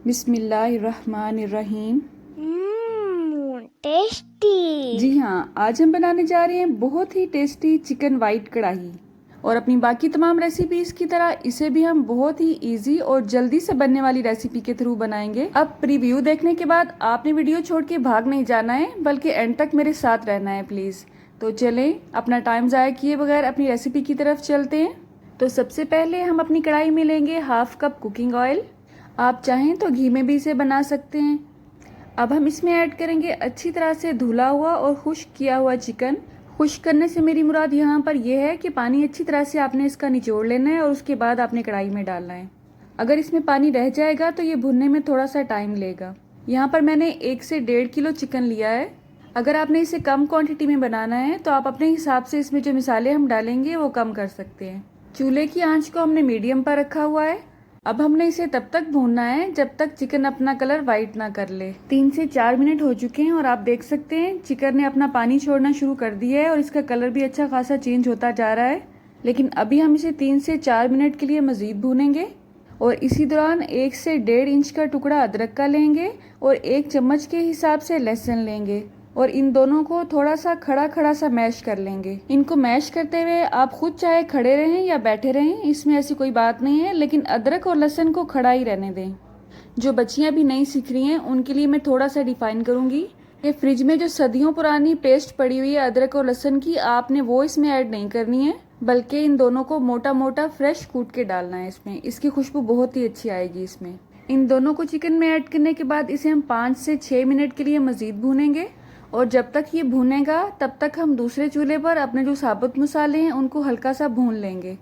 बिस्मिल्लाहिर्रहमानिर्रहीम। टेस्टी। जी हाँ, आज हम बनाने जा रहे हैं बहुत ही टेस्टी चिकन वाइट कढ़ाई। और अपनी बाकी तमाम रेसिपीज़ की तरह इसे भी हम बहुत ही इजी और जल्दी से बनने वाली रेसिपी के थ्रू बनाएंगे। अब प्रीव्यू देखने के बाद आपने वीडियो छोड़ के भाग नहीं जाना है, बल्कि एंड तक मेरे साथ रहना है प्लीज़। तो चलें, अपना टाइम ज़ाया किए बगैर अपनी रेसिपी की तरफ चलते हैं। तो सबसे पहले हम अपनी कढ़ाई में लेंगे हाफ कप कुकिंग ऑयल। आप चाहें तो घी में भी इसे बना सकते हैं। अब हम इसमें ऐड करेंगे अच्छी तरह से धुला हुआ और खुश्क किया हुआ चिकन। खुश्क करने से मेरी मुराद यहाँ पर यह है कि पानी अच्छी तरह से आपने इसका निचोड़ लेना है और उसके बाद आपने कढ़ाई में डालना है। अगर इसमें पानी रह जाएगा तो ये भुनने में थोड़ा सा टाइम लेगा। यहाँ पर मैंने 1 से 1.5 किलो चिकन लिया है। अगर आपने इसे कम क्वांटिटी में बनाना है तो आप अपने हिसाब से इसमें जो मिसाले हम डालेंगे वो कम कर सकते हैं। चूल्हे की आंच को हमने मीडियम पर रखा हुआ है। अब हमने इसे तब तक भूनना है जब तक चिकन अपना कलर वाइट ना कर ले। 3 से 4 मिनट हो चुके हैं और आप देख सकते हैं चिकन ने अपना पानी छोड़ना शुरू कर दिया है और इसका कलर भी अच्छा खासा चेंज होता जा रहा है। लेकिन अभी हम इसे 3 से 4 मिनट के लिए मज़ीद भूनेंगे। और इसी दौरान 1 से 1.5 इंच का टुकड़ा अदरक का लेंगे और 1 चम्मच के हिसाब से लहसुन लेंगे और इन दोनों को थोड़ा सा खड़ा खड़ा सा मैश कर लेंगे। इनको मैश करते हुए आप खुद चाहे खड़े रहें या बैठे रहें, इसमें ऐसी कोई बात नहीं है, लेकिन अदरक और लहसुन को खड़ा ही रहने दें। जो बच्चियां भी नहीं सीख रही हैं उनके लिए मैं थोड़ा सा डिफाइन करूंगी कि फ्रिज में जो सदियों पुरानी पेस्ट पड़ी हुई है अदरक और लहसुन की, आपने वो इसमें ऐड नहीं करनी है, बल्कि इन दोनों को मोटा मोटा फ्रेश कूट के डालना है इसमें। इसकी खुशबू बहुत ही अच्छी आएगी इसमें। इन दोनों को चिकन में ऐड करने के बाद इसे हम 5 से 6 मिनट के लिए मज़ीद भूनेंगे। और जब तक ये भुनेगा तब तक हम दूसरे चूल्हे पर अपने जो साबुत मसाले हैं उनको हल्का सा भून लेंगे।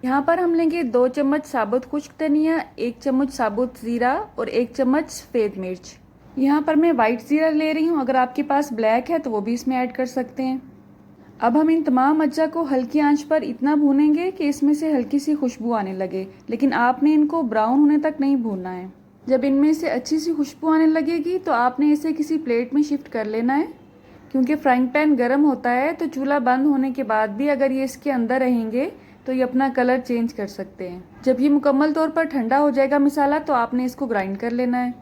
यहाँ पर हम लेंगे 2 चम्मच साबुत खुश्क धनिया, 1 चम्मच साबुत ज़ीरा और 1 चम्मच सफ़ेद मिर्च। यहाँ पर मैं वाइट ज़ीरा ले रही हूँ, अगर आपके पास ब्लैक है तो वो भी इसमें ऐड कर सकते हैं। अब हम इन तमाम अज्जा को हल्की आंच पर इतना भूनेंगे कि इसमें से हल्की सी खुशबू आने लगे, लेकिन आपने इनको ब्राउन होने तक नहीं भूनना है। जब इनमें से अच्छी सी खुशबू आने लगेगी तो आपने इसे किसी प्लेट में शिफ्ट कर लेना है। क्योंकि फ्राइंग पैन गर्म होता है तो चूल्हा बंद होने के बाद भी अगर ये इसके अंदर रहेंगे तो ये अपना कलर चेंज कर सकते हैं। जब ये मुकम्मल तौर पर ठंडा हो जाएगा मसाला तो आपने इसको ग्राइंड कर लेना है।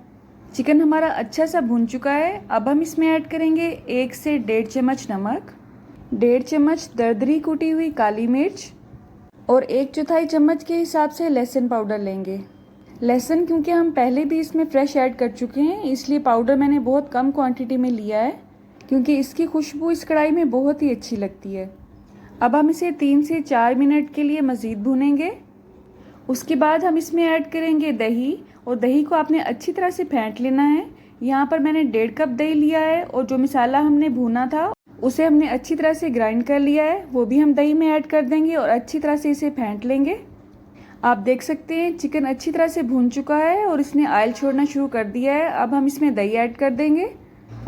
चिकन हमारा अच्छा सा भुन चुका है। अब हम इसमें ऐड करेंगे 1 से 1.5 चम्मच नमक, 1.5 चम्मच दरदरी कुटी हुई काली मिर्च और 1/4 चम्मच के हिसाब से लहसुन पाउडर लेंगे। लहसुन क्योंकि हम पहले भी इसमें फ्रेश ऐड कर चुके हैं, इसलिए पाउडर मैंने बहुत कम क्वांटिटी में लिया है, क्योंकि इसकी खुशबू इस कढ़ाई में बहुत ही अच्छी लगती है। अब हम इसे 3 से 4 मिनट के लिए मज़ीद भूनेंगे। उसके बाद हम इसमें ऐड करेंगे दही, और दही को आपने अच्छी तरह से फेंट लेना है। यहाँ पर मैंने 1.5 कप दही लिया है और जो मसाला हमने भूना था उसे हमने अच्छी तरह से ग्राइंड कर लिया है, वो भी हम दही में ऐड कर देंगे और अच्छी तरह से इसे फेंट लेंगे। आप देख सकते हैं चिकन अच्छी तरह से भून चुका है और इसने ऑयल छोड़ना शुरू कर दिया है। अब हम इसमें दही ऐड कर देंगे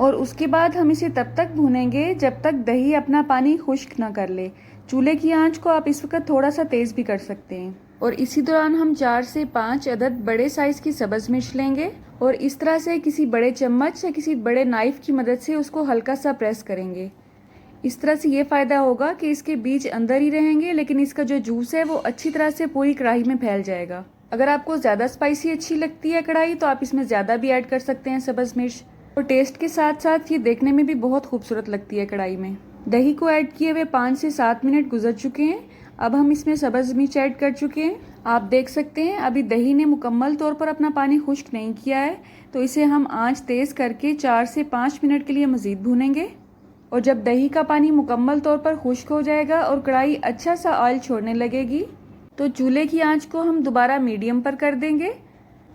और उसके बाद हम इसे तब तक भूनेंगे जब तक दही अपना पानी खुश्क ना कर ले। चूल्हे की आंच को आप इस वक्त थोड़ा सा तेज़ भी कर सकते हैं। और इसी दौरान हम 4 से 5 अदद बड़े साइज़ की सब्ज़ मिर्च लेंगे और इस तरह से किसी बड़े चम्मच या किसी बड़े नाइफ़ की मदद से उसको हल्का सा प्रेस करेंगे। इस तरह से ये फ़ायदा होगा कि इसके बीज अंदर ही रहेंगे, लेकिन इसका जो जूस है वो अच्छी तरह से पूरी कढ़ाई में फैल जाएगा। अगर आपको ज़्यादा स्पाइसी अच्छी लगती है कढ़ाई तो आप इसमें ज़्यादा भी ऐड कर सकते हैं सब्ज़ मिर्च। और टेस्ट के साथ साथ ये देखने में भी बहुत खूबसूरत लगती है कढ़ाई में। दही को ऐड किए हुए 5 से 7 मिनट गुजर चुके हैं। अब हम इसमें सब्ज़ मिर्च ऐड कर चुके हैं। आप देख सकते हैं अभी दही ने मुकम्मल तौर पर अपना पानी खुश्क नहीं किया है, तो इसे हम आंच तेज़ करके 4 से 5 मिनट के लिए मज़ीद भूनेंगे। और जब दही का पानी मुकम्मल तौर पर खुश्क हो जाएगा और कढ़ाई अच्छा सा ऑयल छोड़ने लगेगी तो चूल्हे की आंच को हम दोबारा मीडियम पर कर देंगे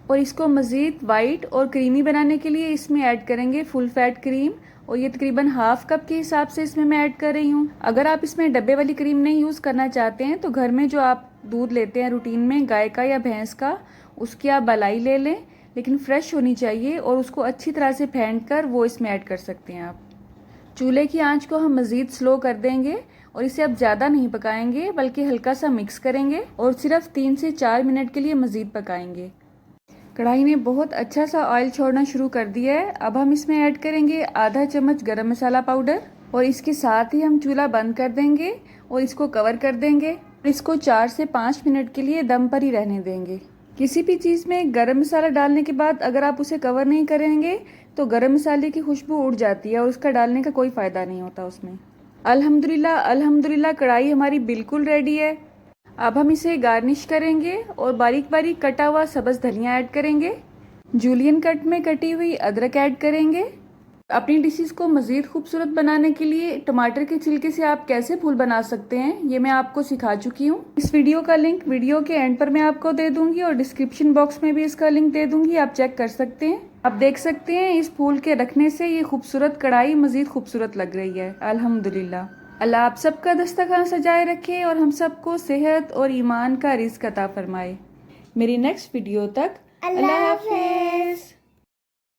और इसको मज़ीद वाइट और क्रीमी बनाने के लिए इसमें ऐड करेंगे फुल फैट क्रीम, और ये तकरीबन हाफ कप के हिसाब से इसमें मैं ऐड कर रही हूँ। अगर आप इसमें डब्बे वाली क्रीम नहीं यूज़ करना चाहते हैं तो घर में जो आप दूध लेते हैं रूटीन में गाय का या भैंस का, उसकी आप बलाई ले लें, लेकिन फ्रेश होनी चाहिए, और उसको अच्छी तरह से फेंट कर वो इसमें ऐड कर सकते हैं आप। चूल्हे की आंच को हम मज़ीद स्लो कर देंगे और इसे अब ज़्यादा नहीं पकाएंगे, बल्कि हल्का सा मिक्स करेंगे और सिर्फ 3 से 4 मिनट के लिए मज़ीद पकाएंगे। कढ़ाई ने बहुत अच्छा सा ऑयल छोड़ना शुरू कर दिया है। अब हम इसमें ऐड करेंगे आधा चम्मच गरम मसाला पाउडर और इसके साथ ही हम चूल्हा बंद कर देंगे और इसको कवर कर देंगे। इसको 4 से 5 मिनट के लिए दम पर ही रहने देंगे। किसी भी चीज़ में गरम मसाला डालने के बाद अगर आप उसे कवर नहीं करेंगे तो गरम मसाले की खुशबू उड़ जाती है और उसका डालने का कोई फ़ायदा नहीं होता उसमें। अल्हम्दुलिल्लाह अल्हम्दुलिल्लाह कढ़ाई हमारी बिल्कुल रेडी है। अब हम इसे गार्निश करेंगे और बारीक बारीक कटा हुआ सब्ज़ धनिया ऐड करेंगे। जूलियन कट में कटी हुई अदरक ऐड करेंगे। अपनी डिशेस को मज़ीद खूबसूरत बनाने के लिए टमाटर के छिलके से आप कैसे फूल बना सकते हैं ये मैं आपको सिखा चुकी हूँ। इस वीडियो का लिंक वीडियो के एंड पर मैं आपको दे दूंगी और डिस्क्रिप्शन बॉक्स में भी इसका लिंक दे दूंगी, आप चेक कर सकते हैं। आप देख सकते हैं इस फूल के रखने से ये खूबसूरत कढ़ाई मज़ीद खूबसूरत लग रही है। अल्हम्दुलिल्लाह। अल्लाह आप सबका दस्तरखान सजाए रखे और हम सबको सेहत और ईमान का रिज़्क अता फरमाए। मेरी नेक्स्ट वीडियो तक अल्लाह हाफिज़।